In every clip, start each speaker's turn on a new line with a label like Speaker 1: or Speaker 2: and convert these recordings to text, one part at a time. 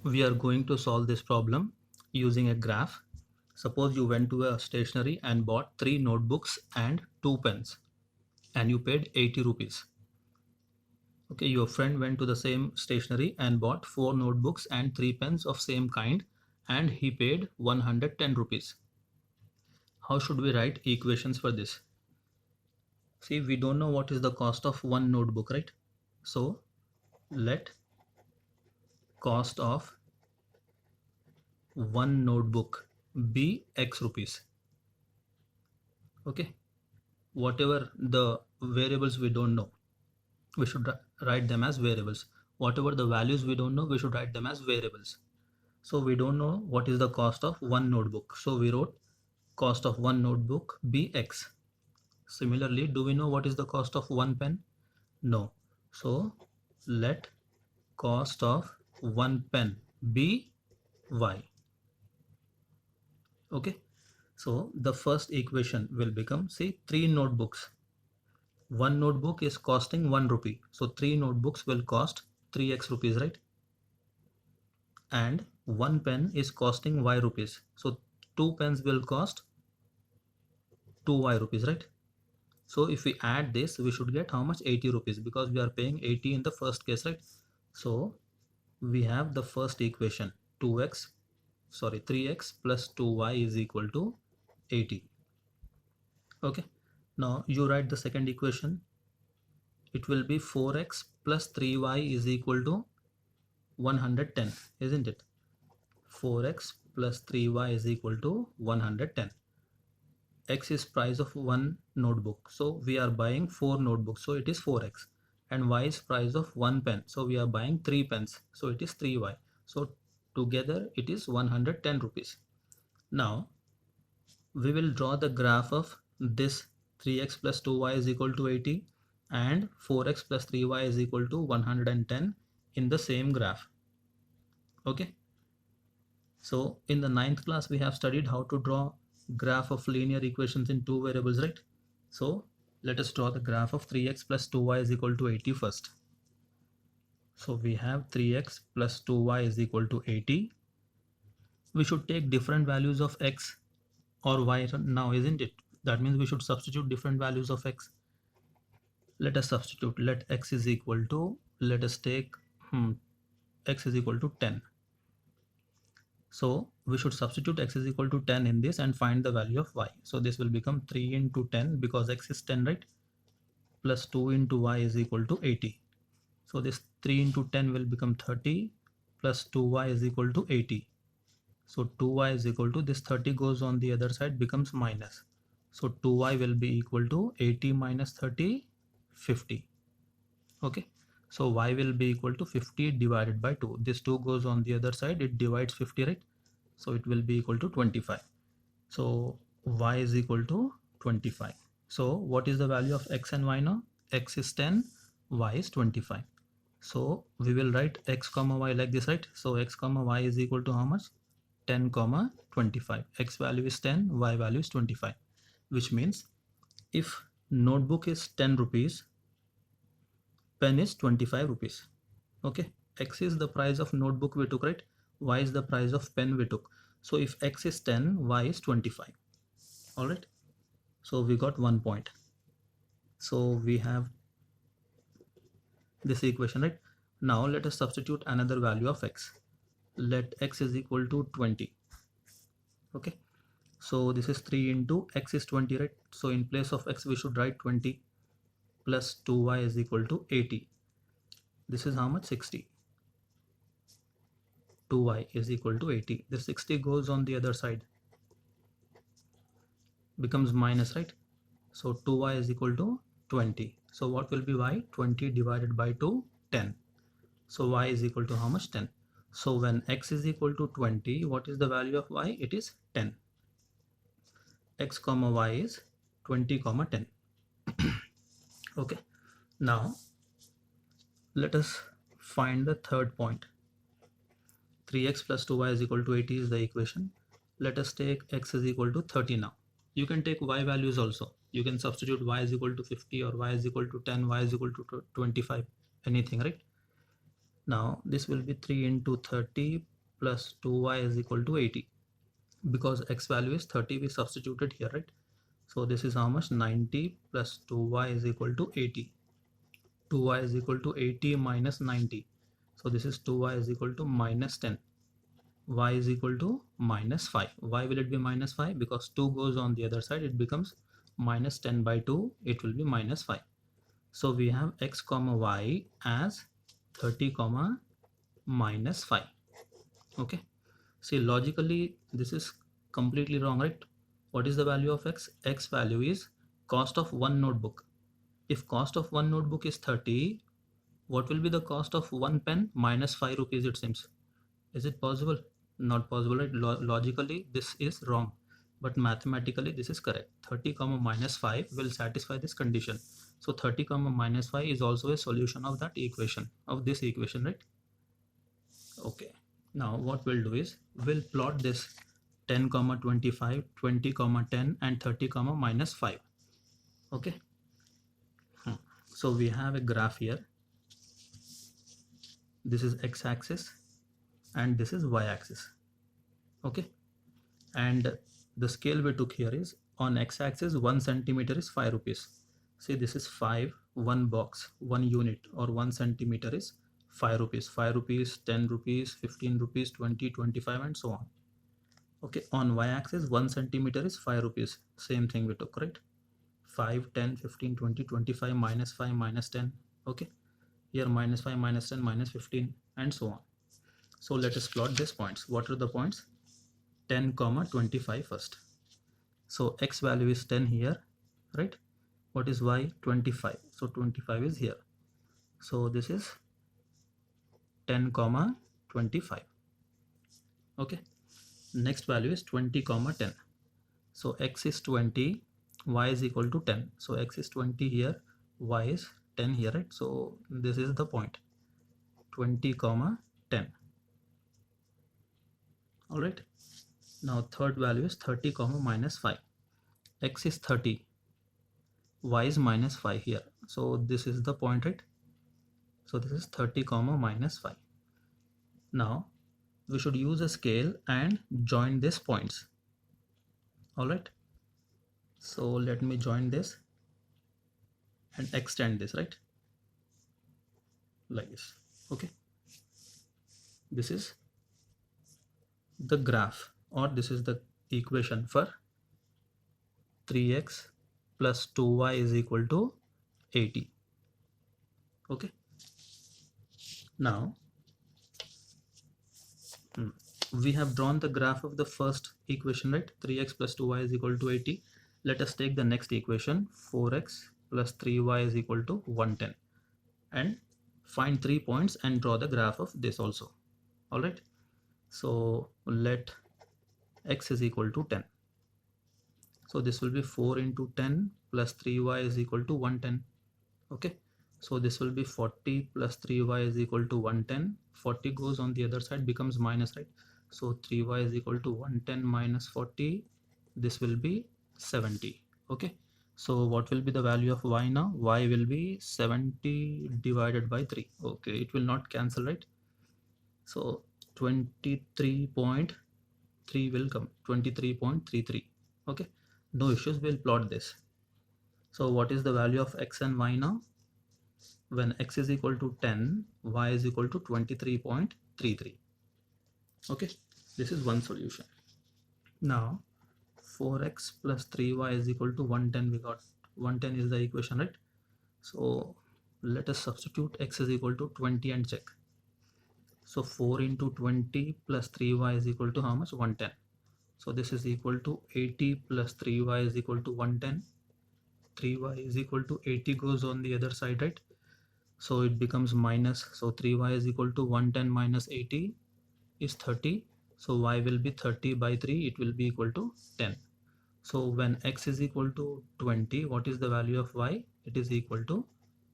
Speaker 1: We are going to solve this problem using a graph. Suppose you went to a stationery and bought 3 notebooks and 2 pens and you paid 80 rupees. Okay, your friend went to the same stationery and bought 4 notebooks and 3 pens of same kind and he paid 110 rupees. How should we write equations for this? See, we don't know what is the cost of one notebook, right? So let cost of one notebook be X rupees. Okay, whatever the variables we don't know, we should write them as variables. Whatever the values we don't know, we should write them as variables. So we don't know what is the cost of one notebook. So we wrote cost of one notebook be X. Similarly, do we know what is the cost of one pen? No. So let cost of one pen be Y. Okay. So the first equation will become, see, 3 notebooks. One notebook is costing 1 rupee. So 3 notebooks will cost 3x rupees, right? And one pen is costing y rupees. So 2 pens will cost 2y rupees, right? So if we add this, we should get how much? 80 rupees, because we are paying 80 in the first case, right? So we have the first equation, 3x plus 2y is equal to 80. Okay, now you write the second equation. It will be 4x plus 3y is equal to 110, isn't it? 4x plus 3y is equal to 110. X is price of one notebook, so we are buying 4 notebooks, so it is 4x. And y is price of one pen, so we are buying 3 pens, so it is 3y. So together it is 110 rupees. Now we will draw the graph of this 3x plus 2y is equal to 80 and 4x plus 3y is equal to 110 in the same graph. Okay, so in the 9th class we have studied how to draw graph of linear equations in 2 variables, right? So let us draw the graph of 3x plus 2y is equal to 80 first. So we have 3x plus 2y is equal to 80. We should take different values of x or y now, isn't it? That means we should substitute different values of x. Let us substitute. Let x is equal to, let us take x is equal to 10. So we should substitute x is equal to 10 in this and find the value of y. So this will become 3 into 10 because x is 10, right? Plus 2 into y is equal to 80. So this 3 into 10 will become 30 plus 2y is equal to 80. So 2y is equal to, this 30 goes on the other side, becomes minus. So 2y will be equal to 80 minus 30, 50. Okay. So y will be equal to 50 divided by 2. This 2 goes on the other side, it divides 50, right? So it will be equal to 25. So y is equal to 25. So what is the value of x and y now? X is 10, y is 25. So we will write x comma y like this, right? So x comma y is equal to how much? 10 comma 25. X value is 10, y value is 25. Which means if notebook is 10 rupees, pen is 25 rupees. Okay, x is the price of notebook we took, right? Y is the price of pen we took. So if x is 10, y is 25. All right, so we got 1 point. So we have this equation, right? Now let us substitute another value of x. Let x is equal to 20. Okay, so this is 3 into x is 20, right? So in place of x we should write 20 plus 2y is equal to 80. This is how much? 60. 2y is equal to 80. The 60 goes on the other side, becomes minus, right? So 2y is equal to 20. So what will be y? 20 divided by 2, 10. So y is equal to how much? 10. So when x is equal to 20, what is the value of y? It is 10. X comma y is 20 comma 10. Okay, now let us find the third point. 3x plus 2y is equal to 80 is the equation. Let us take x is equal to 30 now. You can take y values also. You can substitute y is equal to 50 or y is equal to 10, y is equal to 25, anything, right? Now this will be 3 into 30 plus 2y is equal to 80. Because x value is 30, we substituted here, right? So this is how much? 90 plus 2y is equal to 80. 2y is equal to 80 minus 90. So this is 2y is equal to minus 10. Y is equal to minus 5. Why will it be minus 5? Because 2 goes on the other side, it becomes minus 10 by 2, it will be minus 5. So we have x comma y as 30 comma minus 5. Okay. See, logically this is completely wrong, right? What is the value of x? X value is cost of one notebook. If cost of one notebook is 30, what will be the cost of one pen? Minus 5 rupees, it seems. Is it possible? Not possible, right? Logically this is wrong, but mathematically this is correct. 30 comma minus 5 will satisfy this condition. So 30 comma minus 5 is also a solution of that equation, of this equation, right? Okay. Now what we'll do is we'll plot this 10 comma 25, 20 comma 10 and 30 comma minus 5. Okay. So we have a graph here. This is x-axis and this is y-axis. Okay. And the scale we took here is on x-axis 1 centimeter is 5 rupees. See, this is 5, one box, one unit or 1 centimeter is 5 rupees, 5 rupees, 10 rupees, 15 rupees, 20, 25 and so on. Okay, on y-axis 1 centimeter is 5 rupees. Same thing we took, right? 5, 10, 15, 20, 25, minus 5, minus 10. Okay, here minus 5, minus 10, minus 15 and so on. So let us plot these points. What are the points? 10 comma 25 first. So x value is 10 here, right? What is y? 25. So 25 is here. So this is 10 comma 25. Okay, next value is 20 comma 10. So x is 20, y is equal to 10. So x is 20 here, y is 10 here, right? So this is the point, 20 comma 10. All right. Now third value is 30 comma minus 5. X is 30, y is minus 5 here. So this is the point, right? So this is 30 comma minus 5. Now we should use a scale and join these points. All right. So let me join this and extend this, right? Like this. Okay. This is the graph, or this is the equation for 3x plus 2y is equal to 80. Okay. Now we have drawn the graph of the first equation, right? 3x plus 2y is equal to 80. Let us take the next equation, 4x plus 3y is equal to 110, and find 3 points and draw the graph of this also. All right. So let x is equal to 10. So this will be 4 into 10 plus 3y is equal to 110. Okay. So this will be 40 plus 3y is equal to 110. 40 goes on the other side, becomes minus, right? So 3y is equal to 110 minus 40. This will be 70. Okay. So what will be the value of y now? Y will be 70 divided by 3. Okay. It will not cancel, right? So 23.3 will come, 23.33. Okay. No issues. We'll plot this. So what is the value of x and y now? When x is equal to 10, y is equal to 23.33. Okay, this is one solution. Now 4x plus 3y is equal to 110. We got 110 is the equation, right? So let us substitute x is equal to 20 and check. So 4 into 20 plus 3y is equal to how much? 110. So this is equal to 80 plus 3y is equal to 110. 3y is equal to 80 goes on the other side, right? So it becomes minus. So 3y is equal to 110 minus 80 is 30. So y will be 30 by 3. It will be equal to 10. So when x is equal to 20, what is the value of y? It is equal to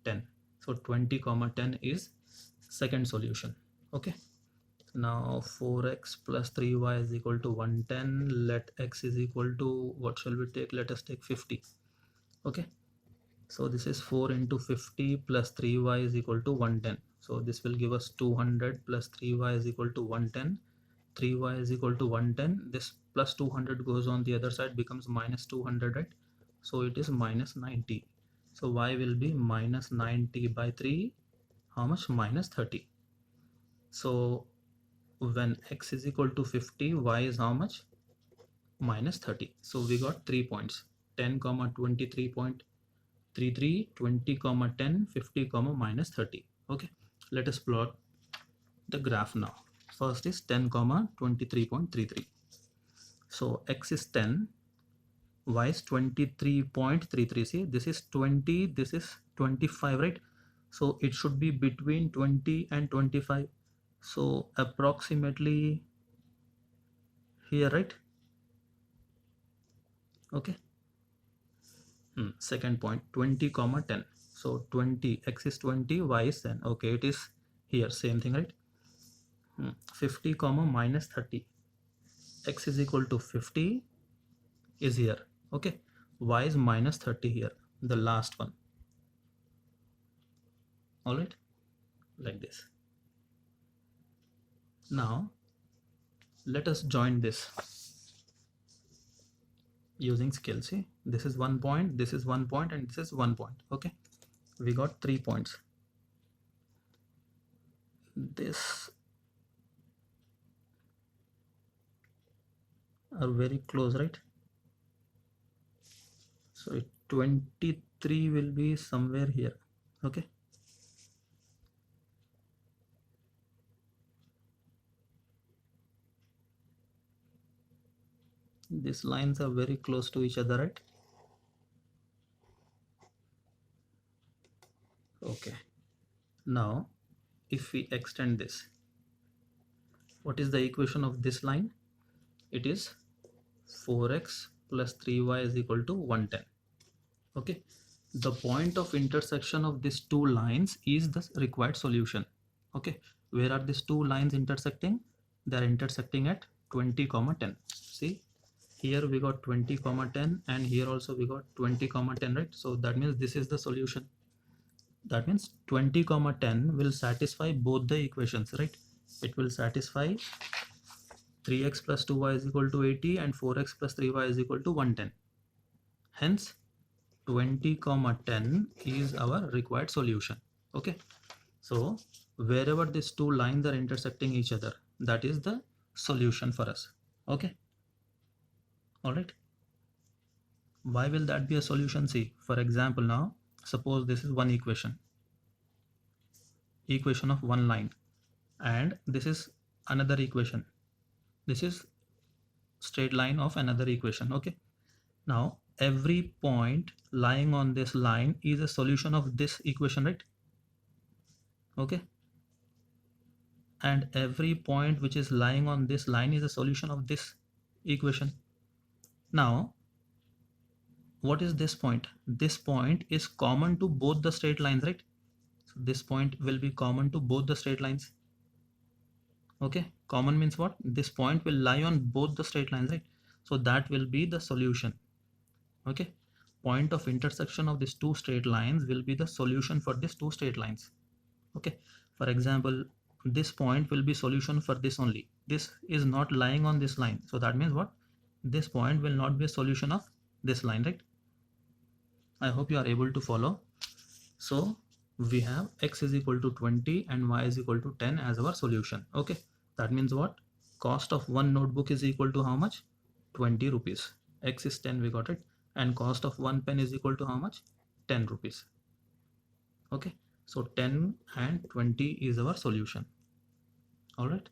Speaker 1: 10. So 20 comma 10 is second solution. Okay. Now 4x plus 3y is equal to 110. Let x is equal to, what shall we take? Let us take 50. Okay. So this is 4 into 50 plus 3y is equal to 110. So this will give us 200 plus 3y is equal to 110. 3y is equal to 110. This plus 200 goes on the other side, becomes minus 200, right? So it is minus 90. So y will be minus 90 by 3. How much? Minus 30. So when x is equal to 50, y is how much? Minus 30. So we got 3 points: 10 comma 23.33, 20 comma 10, 50 comma minus 30. Okay, let us plot the graph now. First is 10 comma 23.33. So x is 10, y is 23.33. See, this is 20, this is 25, right? So it should be between 20 and 25. So approximately here, right? Okay. Second point, 20 comma 10. So 20, x is 20, y is 10. Okay, it is here, same thing, right? 50 comma minus 30. X is equal to 50 is here. Okay, y is minus 30 here, the last one. All right, like this. Now let us join this using scale. See, this is 1 point, this is 1 point, and this is 1 point. Okay, we got 3 points. This are very close, right? So 23 will be somewhere here. Okay, these lines are very close to each other, right? Okay, now if we extend this, what is the equation of this line? It is 4x plus 3y is equal to 110. Okay, the point of intersection of these two lines is the required solution. Okay, where are these two lines intersecting? They are intersecting at 20 comma 10. See, here we got 20 comma 10, and here also we got 20 comma 10, right? So that means this is the solution. That means 20 comma 10 will satisfy both the equations, right? It will satisfy 3x plus 2y is equal to 80 and 4x plus 3y is equal to 110. Hence 20 comma 10 is our required solution. Okay, so wherever these two lines are intersecting each other, that is the solution for us. Okay, all right. Why will that be a solution? See, for example, now suppose this is one equation of one line, and this is another equation. This is straight line of another equation. Okay, now every point lying on this line is a solution of this equation, right? Okay, and every point which is lying on this line is a solution of this equation. Now what is this point? This point is common to both the straight lines, right? So this point will be common to both the straight lines. Okay, common means what? This point will lie on both the straight lines, right? So that will be the solution. Okay, point of intersection of these two straight lines will be the solution for these two straight lines. Okay, for example, this point will be solution for this only. This is not lying on this line, so that means what? This point will not be a solution of this line, right? I hope you are able to follow. So we have x is equal to 20 and y is equal to 10 as our solution. Okay, that means what? Cost of one notebook is equal to how much? 20 rupees. X is 10, we got it. And cost of one pen is equal to how much? 10 rupees. Okay, so 10 and 20 is our solution. All right.